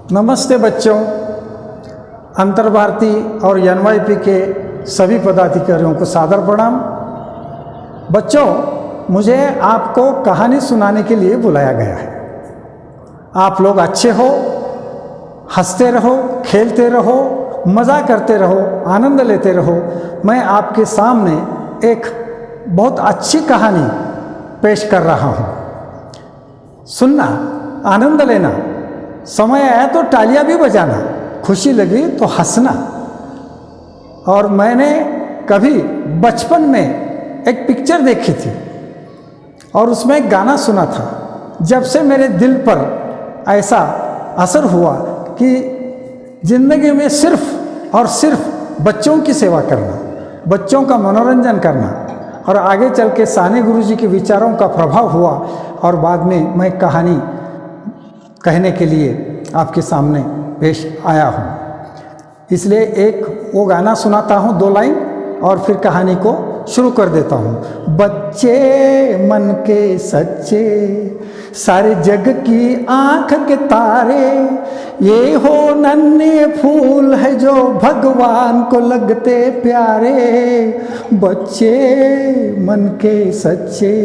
नमस्ते बच्चों, अंतर भारती और एनवाईपी के सभी पदाधिकारियों को सादर प्रणाम। बच्चों, मुझे आपको कहानी सुनाने के लिए बुलाया गया है। आप लोग अच्छे हो, हंसते रहो, खेलते रहो, मज़ा करते रहो, आनंद लेते रहो। मैं आपके सामने एक बहुत अच्छी कहानी पेश कर रहा हूँ। सुनना, आनंद लेना, समय आया तो तालियां भी बजाना, खुशी लगी तो हंसना। और मैंने कभी बचपन में एक पिक्चर देखी थी और उसमें एक गाना सुना था। जब से मेरे दिल पर ऐसा असर हुआ कि ज़िंदगी में सिर्फ और सिर्फ बच्चों की सेवा करना, बच्चों का मनोरंजन करना, और आगे चल के साने गुरुजी के विचारों का प्रभाव हुआ। और बाद में मैं कहानी कहने के लिए आपके सामने पेश आया हूँ। इसलिए एक वो गाना सुनाता हूँ, 2 लाइन, और फिर कहानी को शुरू कर देता हूँ। बच्चे मन के सच्चे, सारे जग की आँख के तारे, ये हो नन्हे फूल है जो भगवान को लगते प्यारे। बच्चे मन के सच्चे,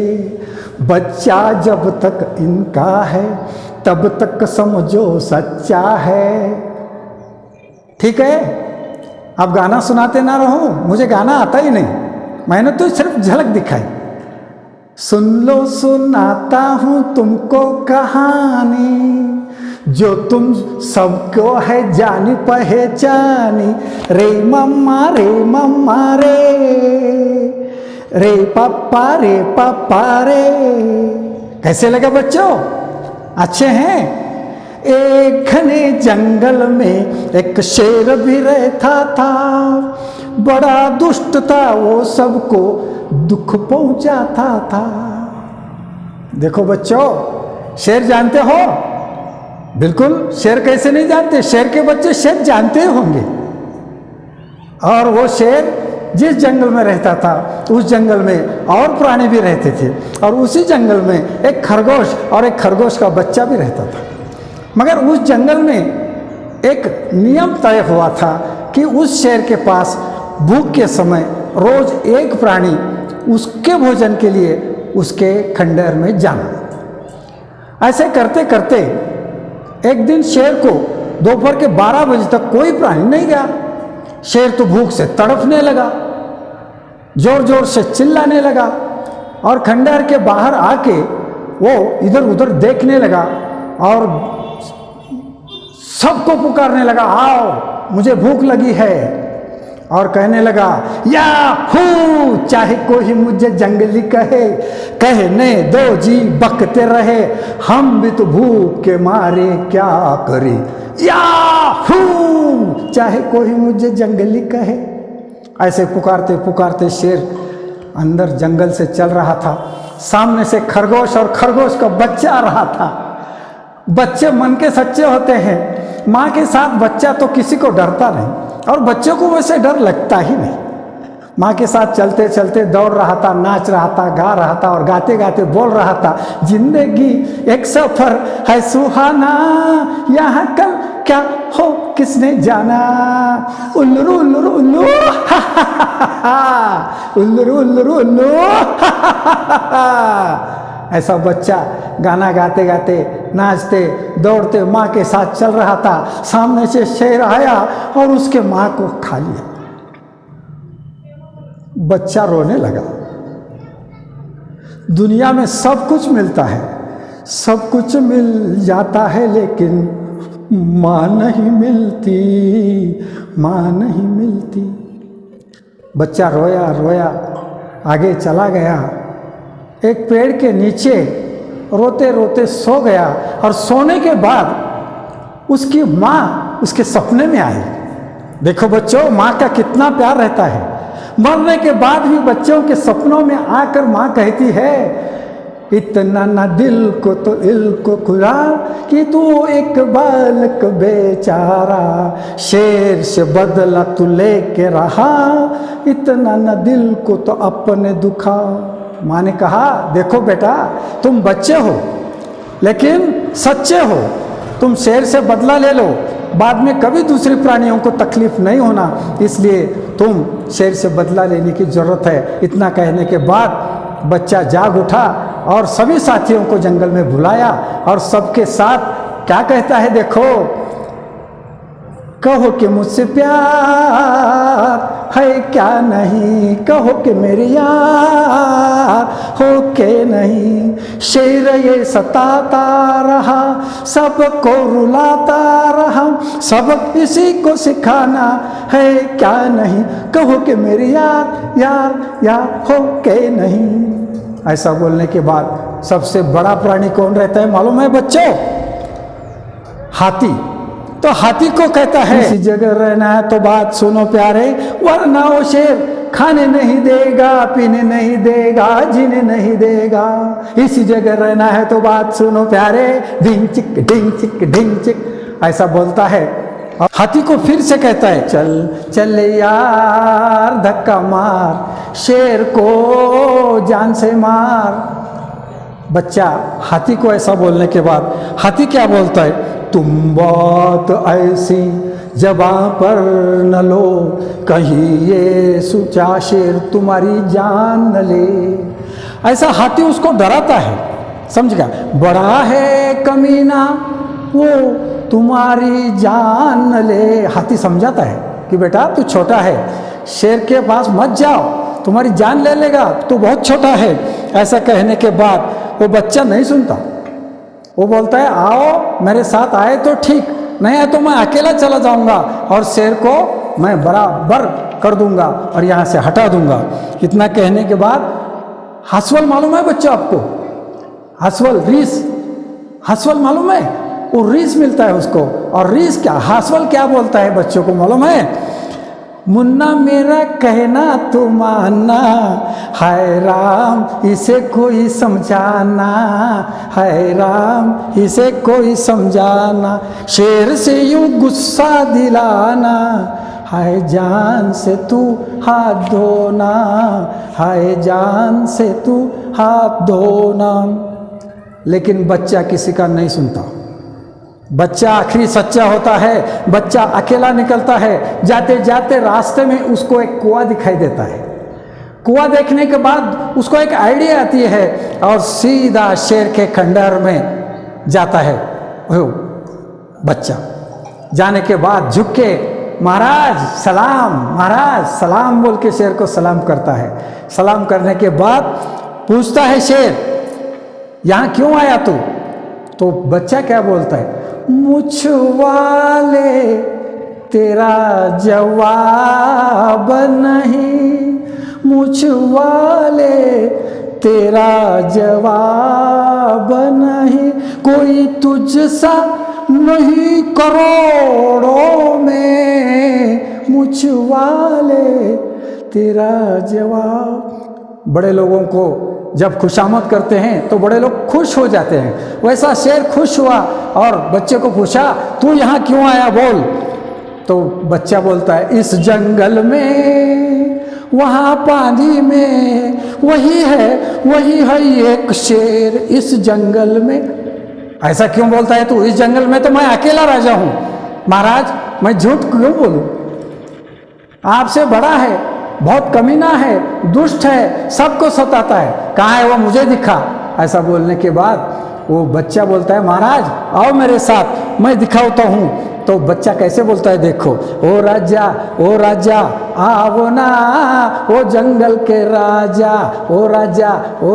बच्चा जब तक इनका है तब तक समझो सच्चा है। ठीक है, अब गाना सुनाते ना रहो, मुझे गाना आता ही नहीं, मैंने तो सिर्फ झलक दिखाई। सुन लो सुनाता हूँ तुमको कहानी, जो तुम सबको है जानी पहचानी। रे मम्मा रे, रे पापा रे। कैसे लगा बच्चों, अच्छे हैं? एक घने जंगल में एक शेर भी रहता था, बड़ा दुष्ट था वो, सबको दुख पहुंचाता था। देखो बच्चों, शेर जानते हो? बिल्कुल, शेर कैसे नहीं जानते, शेर के बच्चे शेर जानते होंगे। और वो शेर जिस जंगल में रहता था उस जंगल में और प्राणी भी रहते थे, और उसी जंगल में एक खरगोश और एक खरगोश का बच्चा भी रहता था। मगर उस जंगल में एक नियम तय हुआ था कि उस शेर के पास भूख के समय रोज एक प्राणी उसके भोजन के लिए उसके खंडहर में जाना। ऐसे करते करते एक दिन शेर को दोपहर के 12 बजे तक कोई प्राणी नहीं गया। शेर तो भूख से तड़पने लगा, जोर जोर से चिल्लाने लगा, और खंडहर के बाहर आके वो इधर उधर देखने लगा और सबको पुकारने लगा, आओ मुझे भूख लगी है। और कहने लगा, या हूँ, चाहे कोई मुझे जंगली कहे, कहने दो जी बकते रहे, हम भी तो भूख के मारे क्या करें। या हूँ, चाहे कोई मुझे जंगली कहे। ऐसे पुकारते पुकारते शेर अंदर जंगल से चल रहा था। सामने से खरगोश और खरगोश का बच्चा आ रहा था। बच्चे मन के सच्चे होते हैं। माँ के साथ बच्चा तो किसी को डरता नहीं, और बच्चों को वैसे डर लगता ही नहीं। माँ के साथ चलते चलते दौड़ रहा था, नाच रहा था, गा रहा था, और गाते गाते बोल रहा था, जिंदगी एक सफर है सुहाना, यहाँ कल क्या हो किसने जाना। उल्लू उल्लू उल्लू हा हा हा, उल्लू उल्लू उल्लू हा हा हा। ऐसा बच्चा गाना गाते गाते, नाचते दौड़ते माँ के साथ चल रहा था। सामने से शेर आया और उसके माँ को खा लिया। बच्चा रोने लगा। दुनिया में सब कुछ मिलता है, सब कुछ मिल जाता है, लेकिन माँ नहीं मिलती, माँ नहीं मिलती। बच्चा रोया रोया आगे चला गया। एक पेड़ के नीचे रोते रोते सो गया, और सोने के बाद उसकी माँ उसके सपने में आई। देखो बच्चों, माँ का कितना प्यार रहता है। मरने के बाद भी बच्चों के सपनों में आकर माँ कहती है, इतना ना दिल को तो इल्क को खुला कि तू एक बालक बेचारा, शेर से बदला तू लेके रहा, इतना ना दिल को तो अपने दुखा। माँ ने कहा, देखो बेटा, तुम बच्चे हो लेकिन सच्चे हो, तुम शेर से बदला ले लो, बाद में कभी दूसरे प्राणियों को तकलीफ नहीं होना, इसलिए तुम शेर से बदला लेने की ज़रूरत है। इतना कहने के बाद बच्चा जाग उठा और सभी साथियों को जंगल में बुलाया और सबके साथ क्या कहता है, देखो, कहो कि मुझसे प्यार है क्या नहीं, कहो कि मेरे यार हो के नहीं। शेर ये सताता रहा, सबको रुलाता रहा, सबक इसी को सिखाना है क्या नहीं, कहो कि मेरे यार यार यार हो के नहीं। ऐसा बोलने के बाद सबसे बड़ा प्राणी कौन रहता है मालूम है बच्चों? हाथी। तो हाथी को कहता है, इसी जगह रहना है तो बात सुनो प्यारे, वरना वो शेर खाने नहीं देगा, पीने नहीं देगा, जीने नहीं देगा। इसी जगह रहना है तो बात सुनो प्यारे, ढिंग चिक ढिंग चिक ढिंग चिक, ऐसा बोलता है। और हाथी को फिर से कहता है, चल चल यार धक्का मार, शेर को जान से मार। बच्चा हाथी को ऐसा बोलने के बाद हाथी क्या बोलता है, तुम बात ऐसी जबां पर न लो, कहीं ये सुचा शेर तुम्हारी जान न ले। ऐसा हाथी उसको डराता है, समझ गया? बड़ा है कमीना वो तुम्हारी जान न ले। हाथी समझाता है कि बेटा तू छोटा है, शेर के पास मत जाओ, तुम्हारी जान ले लेगा, तू बहुत छोटा है। ऐसा कहने के बाद वो बच्चा नहीं सुनता, वो बोलता है आओ मेरे साथ, आए तो ठीक, नहीं आए तो मैं अकेला चला जाऊंगा और शेर को मैं बराबर कर दूंगा और यहाँ से हटा दूंगा। इतना कहने के बाद हंसवल मालूम है बच्चों आपको? हंसवल, रीस, हंसवल मालूम है? वो रीस मिलता है उसको। और रीस क्या, हंसवल क्या बोलता है बच्चों को मालूम है? मुन्ना मेरा कहना तो मानना, हाय राम इसे कोई समझाना, हाय राम इसे कोई समझाना, शेर से यूं गुस्सा दिलाना, हाय जान से तू हाथ धोना, हाय जान से तू हाथ धोना। लेकिन बच्चा किसी का नहीं सुनता। बच्चा आखिरी सच्चा होता है। बच्चा अकेला निकलता है। जाते जाते रास्ते में उसको एक कुआं दिखाई देता है। कुआं देखने के बाद उसको एक आइडिया आती है और सीधा शेर के खंडहर में जाता है वो बच्चा। जाने के बाद झुक के महाराज सलाम, महाराज सलाम बोल के शेर को सलाम करता है। सलाम करने के बाद पूछता है शेर, यहाँ क्यों आया तू? तो बच्चा क्या बोलता है, मुझ वाले तेरा जवाब नहीं, मुझ वाले तेरा जवाब नहीं, कोई तुझसा नहीं करोड़ों में, मुझ वाले तेरा जवाब। बड़े लोगों को जब खुशामद करते हैं तो बड़े लोग खुश हो जाते हैं। वैसा शेर खुश हुआ और बच्चे को पूछा तू यहाँ क्यों आया बोल? तो बच्चा बोलता है इस जंगल में, वहाँ पानी में, वही है एक शेर इस जंगल में। ऐसा क्यों बोलता है तू? इस जंगल में तो मैं अकेला राजा हूँ। महाराज मैं झूठ क्यों बोलूँ? आपसे बड़ा है, बहुत कमीना है, दुष्ट है, सबको सताता है, कहाँ है वो मुझे दिखा। ऐसा बोलने के बाद वो बच्चा बोलता है महाराज आओ मेरे साथ, मैं दिखाता हूँ। तो बच्चा कैसे बोलता है देखो, ओ राजा आओ ना, ओ जंगल के राजा, ओ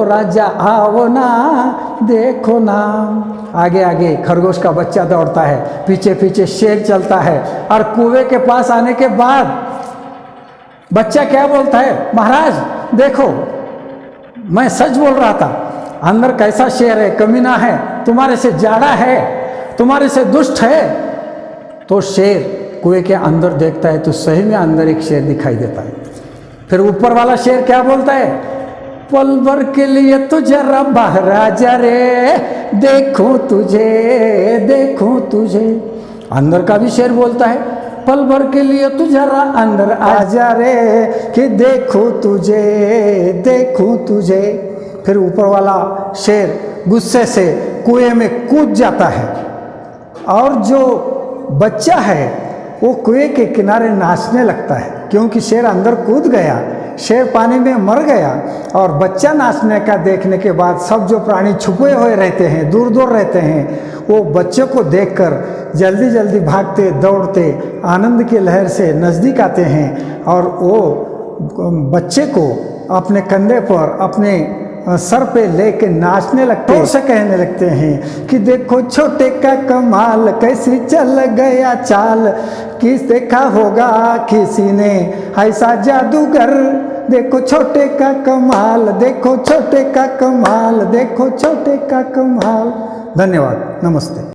राजा आओ ना, देखो ना। आगे आगे खरगोश का बच्चा दौड़ता है, पीछे पीछे शेर चलता है और कुएं के पास आने के बाद बच्चा क्या बोलता है, महाराज देखो मैं सच बोल रहा था, अंदर कैसा शेर है, कमीना है, तुम्हारे से जाड़ा है, तुम्हारे से दुष्ट है। तो शेर कुएं के अंदर देखता है तो सही में अंदर एक शेर दिखाई देता है। फिर ऊपर वाला शेर क्या बोलता है, पल भर के लिए तो जरा बाहर आ जा रे, देखूं तुझे। अंदर का भी शेर बोलता है पल भर के लिए तू जरा अंदर आ जा रे, कि देखूं तुझे। फिर ऊपर वाला शेर गुस्से से कुएं में कूद जाता है और जो बच्चा है वो कुएं के किनारे नाचने लगता है, क्योंकि शेर अंदर कूद गया, शेर पानी में मर गया। और बच्चा नाचने का देखने के बाद सब जो प्राणी छुपे हुए रहते हैं, दूर दूर रहते हैं, वो बच्चे को देखकर जल्दी जल्दी भागते दौड़ते आनंद की लहर से नज़दीक आते हैं और वो बच्चे को अपने कंधे पर, अपने सर पे लेके नाचने लगते हैं, से कहने लगते हैं कि देखो छोटे का कमाल, कैसी चल गया चाल, किस देखा होगा किसी ने ऐसा जादूगर, देखो छोटे का कमाल, देखो छोटे का कमाल, देखो छोटे का कमाल। धन्यवाद, नमस्ते।